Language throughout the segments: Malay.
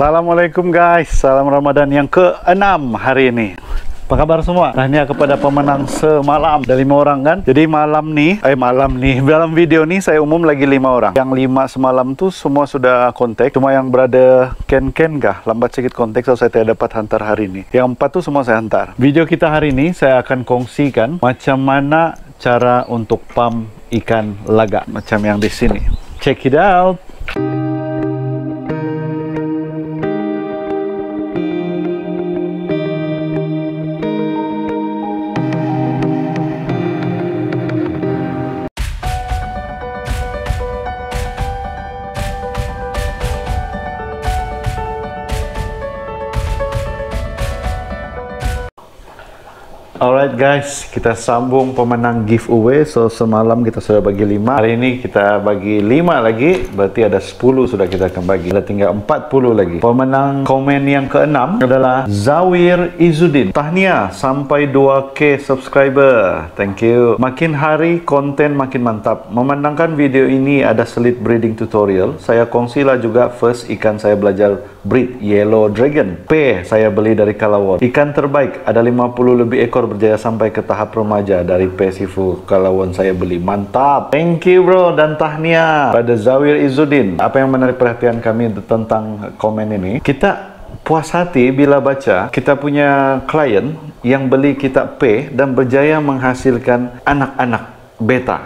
Assalamualaikum guys, salam Ramadan yang ke-6 hari ini. Apa kabar semua? Tahniah kepada pemenang semalam. Ada 5 orang kan? Jadi malam nih dalam video nih saya umum lagi 5 orang. Yang 5 semalam tuh semua sudah kontak. Cuma yang berada Ken kah lambat sedikit kontak, so saya tidak dapat hantar hari ini. Yang 4 tuh semua saya hantar. Video kita hari ini saya akan kongsikan macam mana cara untuk pump ikan laga macam yang di sini. Check it out. Alright guys, kita sambung pemenang giveaway. So semalam kita sudah bagi 5, hari ini kita bagi 5 lagi, berarti ada 10 sudah kita akan bagi. Ada tinggal 40 lagi. Pemenang komen yang ke-6 adalah Zawir Izzuddin. Tahniah sampai 2K subscriber. Thank you. Makin hari konten makin mantap. Memandangkan video ini ada selit breeding tutorial, saya kongsilah juga first ikan saya belajar breed Yellow Dragon. P saya beli dari Kalawon. Ikan terbaik, ada 50 lebih ekor berjaya sampai ke tahap remaja dari Pasifu Kalawon saya beli. Mantap. Thank you bro, dan tahniah pada Zawir Izzuddin. Apa yang menarik perhatian kami tentang komen ini, kita puas hati bila baca kita punya klien yang beli kita P dan berjaya menghasilkan anak-anak beta.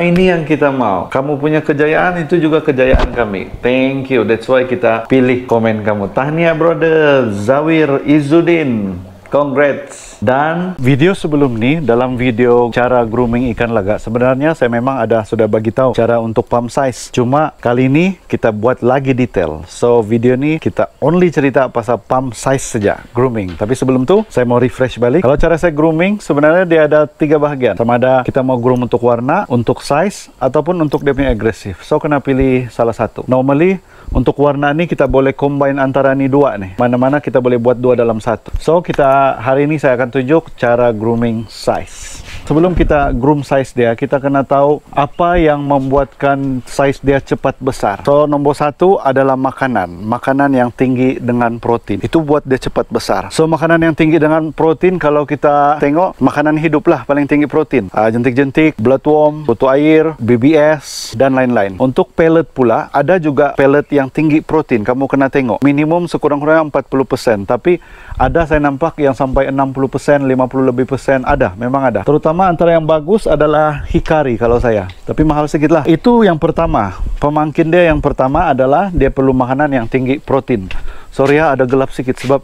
Ini yang kita mau. Kamu punya kejayaan, itu juga kejayaan kami. Thank you. That's why kita pilih komen kamu. Tahniah brother Zawir Izzuddin. Congrats. Dan video sebelum ini, dalam video cara grooming ikan laga, sebenarnya saya memang sudah bagi tahu cara untuk pump size. Cuma kali ini kita buat lagi detail. So video ini kita only cerita pasal pump size saja, grooming. Tapi sebelum itu saya mau refresh balik. Kalau cara saya grooming sebenarnya dia ada 3 bahagian. Sama ada kita mau groom untuk warna, untuk size, ataupun untuk dia punya agresif. So kena pilih salah satu. Normally untuk warna ini kita boleh combine antara ini 2 nih. Mana-mana kita boleh buat 2 dalam 1. So hari ini saya akan tunjuk cara grooming size. Sebelum kita groom size dia, kita kena tahu apa yang membuatkan size dia cepat besar. So nomor 1 adalah makanan yang tinggi dengan protein. Itu buat dia cepat besar. So makanan yang tinggi dengan protein, kalau kita tengok makanan hidup lah paling tinggi protein. Jentik-jentik, bloodworm, kutu air, BBS dan lain-lain. Untuk pellet pula ada juga pellet yang tinggi protein. Kamu kena tengok minimum sekurang-kurangnya 40%, tapi ada saya nampak yang sampai 60%, 50 lebih persen, ada, memang ada. Terutama antara yang bagus adalah Hikari kalau saya, tapi mahal sedikit lah. Itu yang pertama. Pemangkin dia yang pertama adalah dia perlu makanan yang tinggi protein. Sorry ya, ada gelap sedikit sebab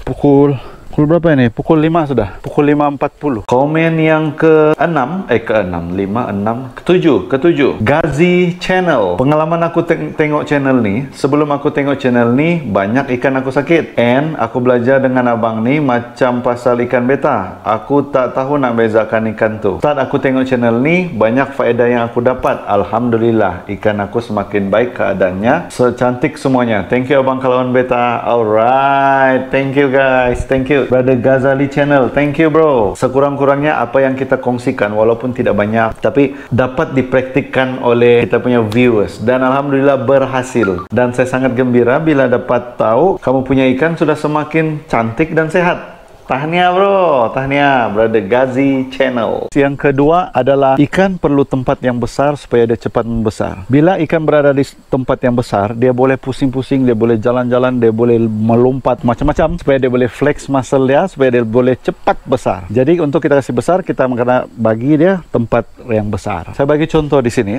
pukul berapa ini? Pukul 5 sudah. Pukul 5.40. Komen yang ke-6, ke-7. Gazi Channel. Pengalaman aku tengok channel ni, sebelum aku tengok channel ni, banyak ikan aku sakit. And aku belajar dengan abang ni macam pasal ikan beta. Aku tak tahu nak bezakan ikan tu. Saat aku tengok channel ni, banyak faedah yang aku dapat. Alhamdulillah, ikan aku semakin baik keadaannya. Secantik semuanya. Thank you abang Kalawon Beta. Alright. Thank you guys. Thank you. Brother Ghazali Channel, thank you bro. Sekurang-kurangnya apa yang kita kongsikan, walaupun tidak banyak, tapi dapat dipraktikkan oleh kita punya viewers, dan alhamdulillah berhasil. Dan saya sangat gembira bila dapat tahu kamu punya ikan sudah semakin cantik dan sehat. Tahniah bro, tahniah brother Gazi Channel. Yang kedua adalah ikan perlu tempat yang besar supaya dia cepat membesar. Bila ikan berada di tempat yang besar, dia boleh pusing-pusing, dia boleh jalan-jalan, dia boleh melompat macam-macam supaya dia boleh flex muscle dia, supaya dia boleh cepat besar. Jadi untuk kita kasih besar, kita kena bagi dia tempat yang besar. Saya bagi contoh di sini.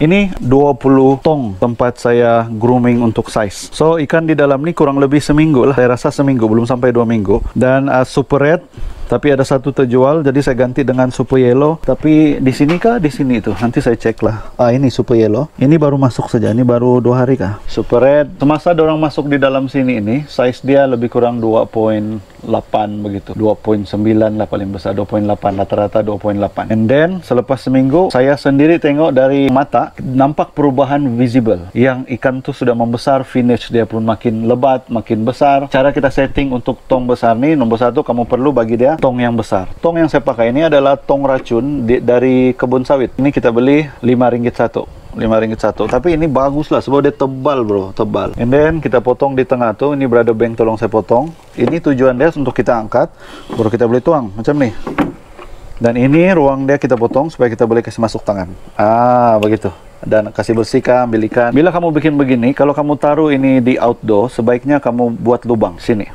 Ini 20 tong tempat saya grooming untuk size. So ikan di dalam ni kurang lebih seminggu lah. Saya rasa seminggu, belum sampai 2 minggu. Dan super red, tapi ada satu terjual, jadi saya ganti dengan super yellow. Tapi di sini kah? Di sini itu. Nanti saya cek lah. Ini super yellow. Ini baru masuk saja. Ini baru 2 hari kah? Super red. Semasa orang masuk di dalam sini ini, size dia lebih kurang 2.8 begitu. 2.9 lah paling besar. 2.8, rata-rata 2.8. And then selepas seminggu, saya sendiri tengok dari mata, nampak perubahan visible. Yang ikan tu sudah membesar, finish dia pun makin lebat, makin besar. Cara kita setting untuk tong besar ni, nomor 1 kamu perlu bagi dia tong yang besar. Tong yang saya pakai ini adalah tong racun dari kebun sawit. Ini kita beli RM5 satu. RM5 satu. Tapi ini bagus lah sebab dia tebal bro, tebal. And then kita potong di tengah tuh. Ini brother bank tolong saya potong. Ini tujuan dia untuk kita angkat, baru kita boleh tuang macam nih. Dan ini ruang dia kita potong supaya kita boleh kasih masuk tangan. Begitu. Dan kasih bersihkan, ambil ikan. Bila kamu bikin begini, kalau kamu taruh ini di outdoor, sebaiknya kamu buat lubang sini.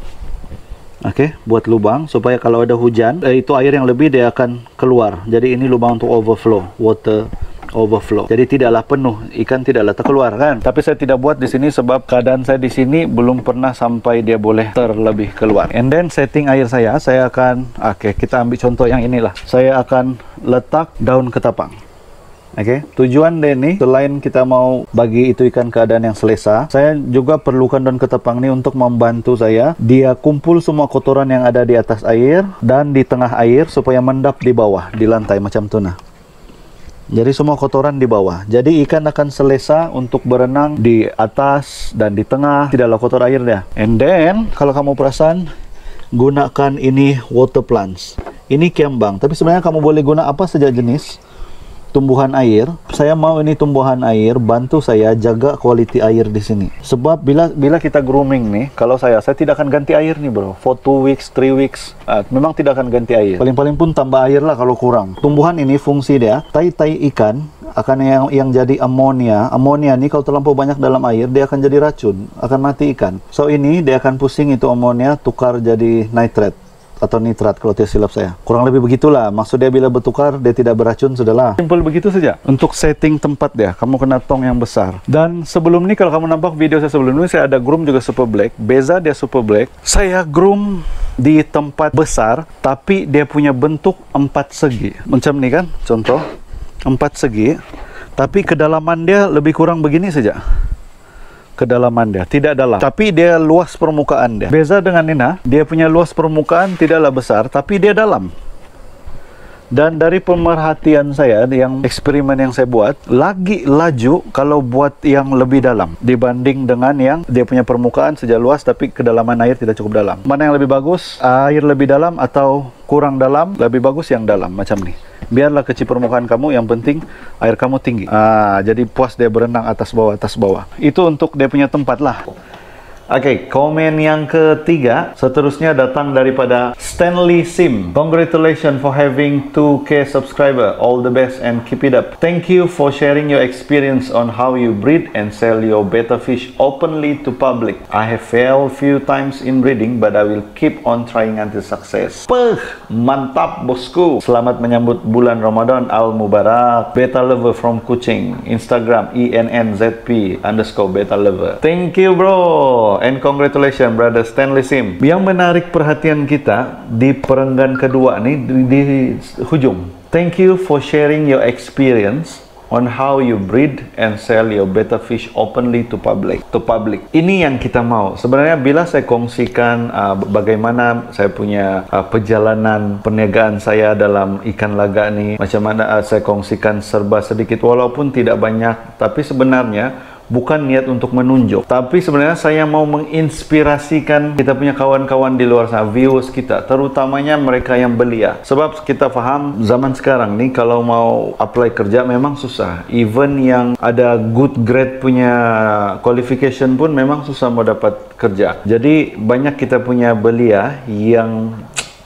Oke, buat lubang supaya kalau ada hujan, itu air yang lebih dia akan keluar. Jadi ini lubang untuk overflow, water overflow. Jadi tidaklah penuh, ikan tidaklah terkeluar kan. Tapi saya tidak buat di sini sebab keadaan saya di sini belum pernah sampai dia boleh terlebih keluar. And then setting air saya akan, kita ambil contoh yang inilah. Saya akan letak daun ketapang. Tujuan dia ini, selain kita mau bagi itu ikan keadaan yang selesa, saya juga perlukan daun ketapang ini untuk membantu saya. Dia kumpul semua kotoran yang ada di atas air dan di tengah air supaya mendap di bawah, di lantai macam tuna. Jadi semua kotoran di bawah. Jadi ikan akan selesa untuk berenang di atas dan di tengah, tidaklah kotor air dia. And then, kalau kamu perasan, gunakan ini water plants. Ini kembang, tapi sebenarnya kamu boleh guna apa saja jenis tumbuhan air. Saya mau ini tumbuhan air bantu saya jaga kualiti air di sini. Sebab bila kita grooming nih, kalau saya tidak akan ganti air nih bro. For 2 weeks, 3 weeks, memang tidak akan ganti air. Paling-paling pun tambah air lah kalau kurang. Tumbuhan ini fungsi dia, tai-tai ikan akan yang jadi amonia. Amonia nih kalau terlampau banyak dalam air, dia akan jadi racun, akan mati ikan. So ini dia akan pusing itu amonia tukar jadi nitrate atau nitrat kalau tidak silap saya. Kurang lebih begitulah. Maksud dia bila bertukar, dia tidak beracun, sudahlah. Simple begitu saja. Untuk setting tempat dia, kamu kena tong yang besar. Dan sebelum ini, kalau kamu nampak video saya sebelum ini, saya ada groom juga super black. Beza dia super black. Saya groom di tempat besar, tapi dia punya bentuk 4 segi. Macam ni kan, contoh. 4 segi. Tapi kedalaman dia lebih kurang begini saja. Kedalaman dia tidak dalam, tapi dia luas permukaan dia. Beza dengan Nina, dia punya luas permukaan tidaklah besar, tapi dia dalam. Dan dari pemerhatian saya, yang eksperimen yang saya buat, lagi laju kalau buat yang lebih dalam dibanding dengan yang dia punya permukaan saja luas, tapi kedalaman air tidak cukup dalam. Mana yang lebih bagus? Air lebih dalam atau kurang dalam? Lebih bagus yang dalam, macam ni. Biarlah kecil permukaan kamu, yang penting air kamu tinggi. Jadi puas dia berenang atas bawah. Itu untuk dia punya tempat lah. Komen yang ketiga seterusnya datang daripada Stanley Sim. Congratulations for having 2K subscriber. All the best and keep it up. Thank you for sharing your experience on how you breed and sell your betta fish openly to public. I have failed few times in breeding, but I will keep on trying until success. Mantap bosku. Selamat menyambut bulan Ramadan Al Mubarak. Betta lover from Kuching. Instagram INNZP_betta lover. Thank you bro. And congratulations brother Stanley Sim. Yang menarik perhatian kita di perenggan kedua nih, di hujung. Thank you for sharing your experience on how you breed and sell your betta fish openly to public. Ini yang kita mau. Sebenarnya bila saya kongsikan bagaimana saya punya perjalanan perniagaan saya dalam ikan laga nih, macam mana saya kongsikan serba sedikit walaupun tidak banyak, tapi sebenarnya bukan niat untuk menunjuk, tapi sebenarnya saya mau menginspirasikan kita punya kawan-kawan di luar sana, viewers kita, terutamanya mereka yang belia. Sebab kita faham zaman sekarang nih kalau mau apply kerja memang susah. Even yang ada good grade punya qualification pun memang susah mau dapat kerja. Jadi banyak kita punya belia yang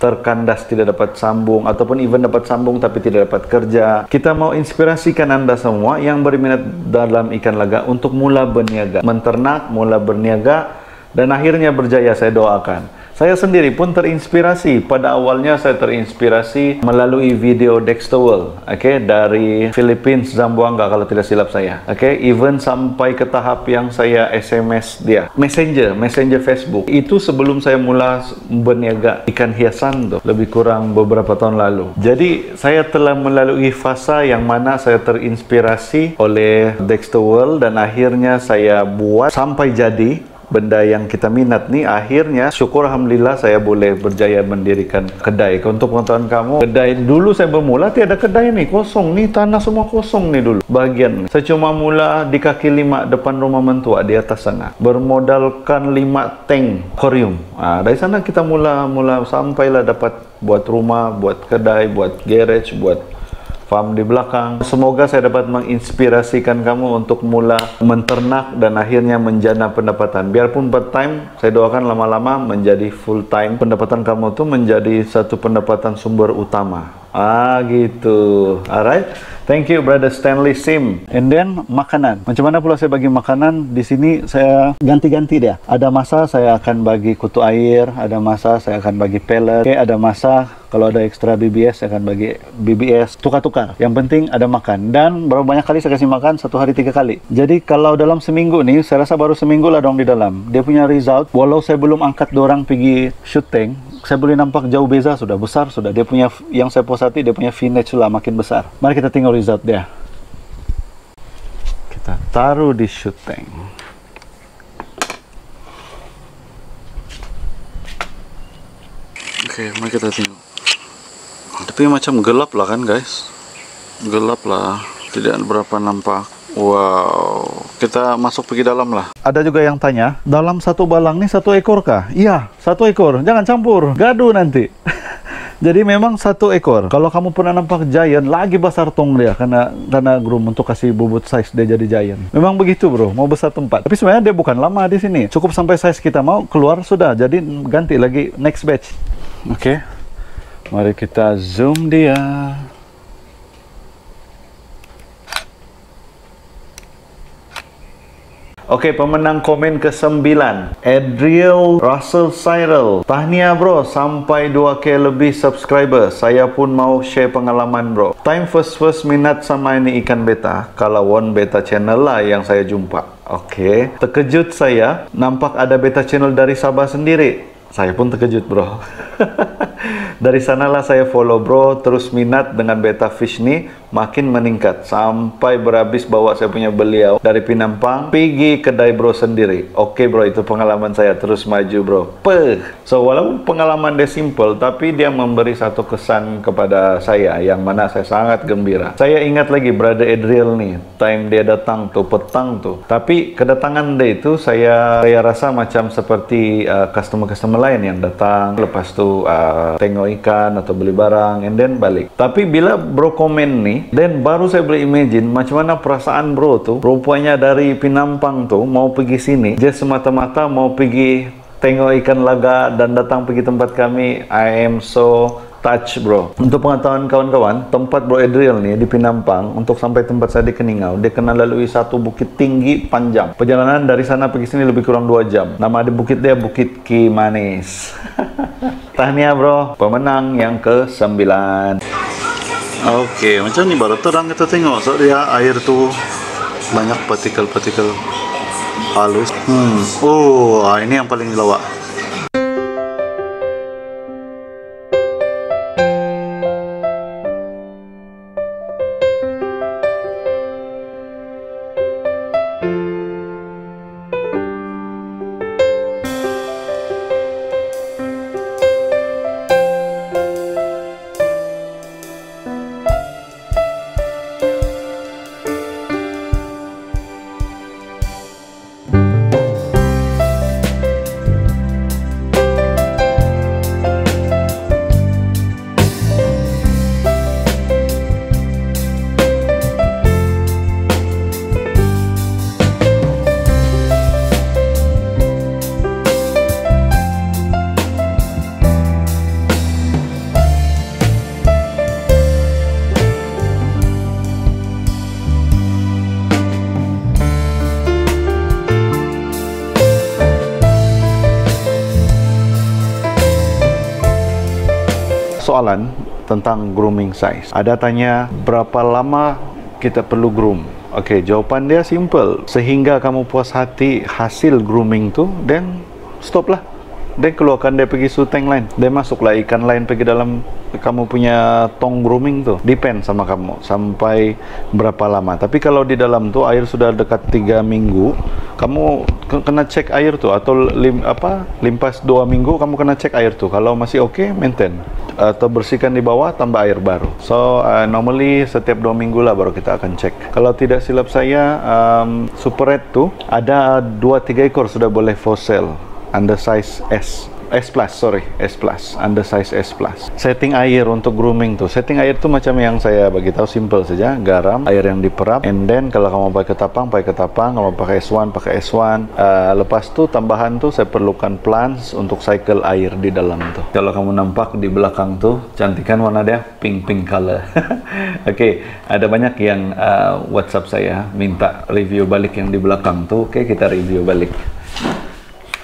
terkandas, tidak dapat sambung, ataupun even dapat sambung tapi tidak dapat kerja. Kita mau inspirasikan Anda semua yang berminat dalam ikan laga untuk mula berniaga, menternak, mula berniaga, dan akhirnya berjaya. Saya doakan. Saya sendiri pun terinspirasi. Pada awalnya saya terinspirasi melalui video Dexter World, dari Philippines, Zamboanga kalau tidak silap saya. Even sampai ke tahap yang saya SMS dia, Messenger Facebook. Itu sebelum saya mula berniaga ikan hiasan tuh, lebih kurang beberapa tahun lalu. Jadi saya telah melalui fasa yang mana saya terinspirasi oleh Dexter World dan akhirnya saya buat sampai jadi benda yang kita minat nih. Akhirnya syukur alhamdulillah saya boleh berjaya mendirikan kedai. Untuk pengetahuan kamu, kedai dulu saya bermula tiada kedai nih, kosong nih, tanah semua kosong nih dulu bagian. Saya cuma mula di kaki 5 depan rumah mentua di atas sana, bermodalkan 5 tank aquarium. Dari sana kita mula sampailah dapat buat rumah, buat kedai, buat garage, buat farm di belakang. Semoga saya dapat menginspirasikan kamu untuk mula menternak dan akhirnya menjana pendapatan. Biarpun part time, saya doakan lama-lama menjadi full time. Pendapatan kamu tuh menjadi satu pendapatan sumber utama. Gitu. Alright. Thank you Brother Stanley Sim. And then makanan. Macam mana pula saya bagi makanan? Di sini saya ganti-ganti dia. Ada masa saya akan bagi kutu air, ada masa saya akan bagi pellet, ada masa kalau ada ekstra BBS saya akan bagi BBS. Tukar-tukar. Yang penting ada makan. Dan berapa banyak kali saya kasih makan? 1 hari 3 kali. Jadi kalau dalam seminggu nih, saya rasa baru seminggu lah dong di dalam. Dia punya result. Walau saya belum angkat dorang pergi shooting, saya boleh nampak jauh beza, sudah besar sudah. Dia punya, yang saya puas hati, dia punya vintage sudah makin besar. Mari kita tengok result dia. Kita taruh di shooting. Oke, mari kita tengok. Tapi macam gelap lah kan guys. Gelap lah, tidak berapa nampak. Wow, kita masuk pergi dalam lah. Ada juga yang tanya, dalam satu balang nih 1 ekor kah? Iya, 1 ekor. Jangan campur, gaduh nanti. Jadi memang 1 ekor. Kalau kamu pernah nampak giant, lagi besar tong dia karena groom untuk kasih bobot size dia jadi giant. Memang begitu bro, mau besar tempat. Tapi sebenarnya dia bukan lama di sini. Cukup sampai size kita mau keluar sudah. Jadi ganti lagi next batch. Oke, mari kita zoom dia. Oke, pemenang komen ke-9, Adriel Russell Cyril. Tahniah bro, sampai 2K lebih subscriber. Saya pun mau share pengalaman bro. Time first minat sama ini ikan beta. Kalau one beta channel lah yang saya jumpa. Oke, terkejut saya nampak ada beta channel dari Sabah sendiri. Saya pun terkejut bro. Dari sanalah saya follow bro, terus minat dengan beta fish nih makin meningkat sampai berhabis bawa saya punya beliau dari Pinampang pergi kedai bro sendiri. Oke bro, itu pengalaman saya, terus maju bro. So walaupun pengalaman dia simple, tapi dia memberi satu kesan kepada saya yang mana saya sangat gembira. Saya ingat lagi Brother Adriel nih, time dia datang tuh petang tuh. Tapi kedatangan dia itu saya rasa macam seperti customer-customer lain yang datang lepas tuh tengok ikan atau beli barang and then balik. Tapi bila bro komen nih, then baru saya boleh imagine macam mana perasaan bro tuh. Rupanya dari Pinampang tuh mau pergi sini, dia semata-mata mau pergi tengok ikan laga dan datang pergi tempat kami. I am so touched bro. Untuk pengetahuan kawan-kawan, tempat bro Adriel nih di Pinampang, untuk sampai tempat saya di Keningau, dia kena lalui satu bukit tinggi panjang. Perjalanan dari sana pergi sini lebih kurang 2 jam. Nama di bukit dia Bukit Ki Manis. Tahniah bro, pemenang yang ke-9. Oke, macam ni baru terang kita tengok. So dia air tu banyak partikel-partikel halus. Oh, ini yang paling lawak. Soalan tentang grooming size. Ada tanya berapa lama kita perlu groom. Oke, jawapan dia simple. Sehingga kamu puas hati hasil grooming tu, then stop lah. Then keluarkan dia pergi shooting line. Dia masuklah ikan lain pergi dalam kamu punya tong grooming tu. Depend sama kamu sampai berapa lama. Tapi kalau di dalam tu air sudah dekat 3 minggu, kamu kena cek air tu, atau limpas 2 minggu kamu kena cek air tu. Kalau masih oke, maintain atau bersihkan di bawah, tambah air baru. So normally setiap 2 minggu lah baru kita akan cek. Kalau tidak silap saya, Super Red tu ada 2-3 ekor sudah boleh for sale under size S. S plus, sorry, S plus, undersize S plus. Setting air untuk grooming tuh, setting air tuh macam yang saya bagi tahu, simple saja, garam, air yang diperap, and then kalau kamu pakai ketapang, kalau pakai S1 pakai S1. Lepas tuh tambahan tuh saya perlukan plants untuk cycle air di dalam tuh. Kalau kamu nampak di belakang tuh, cantik kan warna dia, pink color. Oke, ada banyak yang WhatsApp saya minta review balik yang di belakang tuh. Oke, kita review balik.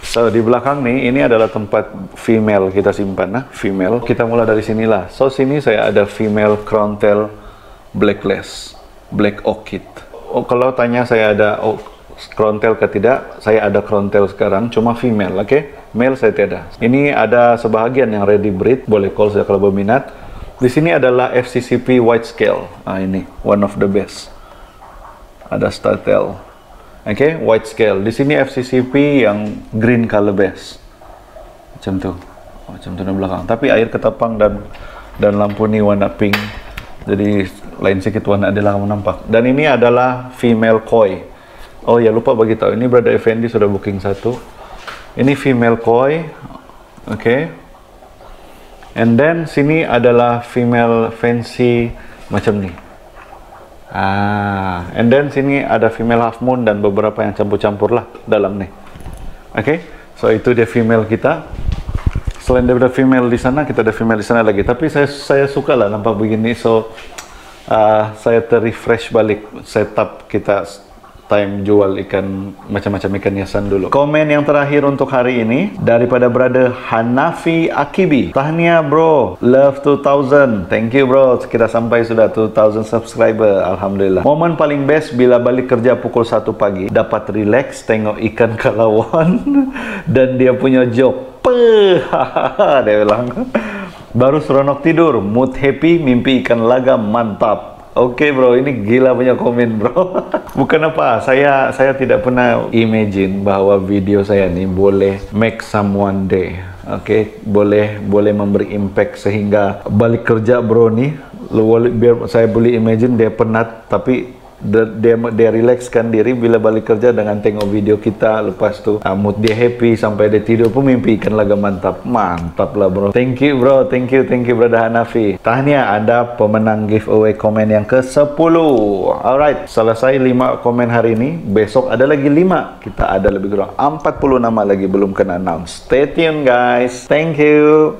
So, di belakang nih, ini adalah tempat female kita simpan, nah, female. Kita mulai dari sinilah. So, sini saya ada female crown tail blackless, black orchid. Oh, kalau tanya saya ada crown tail ke tidak, saya ada crown tail sekarang, cuma female, oke? Male saya tiada. Ini ada sebahagian yang ready breed, boleh call saya kalau berminat. Di sini adalah FCCP white scale. Nah, ini one of the best. Ada star tail. Oke, white scale. Di sini FCCP yang green color base. Macam tu di belakang. Tapi air ketapang dan lampu ni warna pink. Jadi lain sedikit warna dia lah kamu nampak. Dan ini adalah female koi. Oh ya, lupa bagi tahu. Ini Brother Effendi sudah booking satu. Ini female koi. Oke. And then sini adalah female fancy macam ni. And then sini ada female half moon dan beberapa yang campur-campur lah dalam nih. Oke, so itu dia female kita. Selain daripada female di sana, kita ada female di sana lagi. Tapi saya suka lah nampak begini. So saya refresh balik setup kita time jual ikan macam-macam ikan hiasan dulu. Komen yang terakhir untuk hari ini daripada Brother Hanafi Akibi. Tahniah bro, love 2000. Thank you bro, kita sampai sudah 2000 subscriber, alhamdulillah. Momen paling best bila balik kerja pukul 1 pagi, dapat relax tengok ikan kalawon dan dia punya job. Dia bilang baru seronok tidur, mood happy, mimpi ikan lagam mantap. Oke bro, ini gila punya komen bro. Bukan apa, saya tidak pernah imagine bahwa video saya ini boleh make someone day. Oke, boleh memberi impact sehingga balik kerja bro nih, biar saya boleh imagine dia penat tapi dia relaxkan diri bila balik kerja dengan tengok video kita. Lepas tu mood dia happy sampai dia tidur pun mimpi ikan lagam mantap lah bro. Thank you bro, thank you Brother Hanafi. Tahniah, ada pemenang giveaway komen yang ke-10. Alright, selesai 5 komen hari ini. Besok ada lagi 5. Kita ada lebih kurang 40 nama lagi belum kena announce. Stay tune guys. Thank you.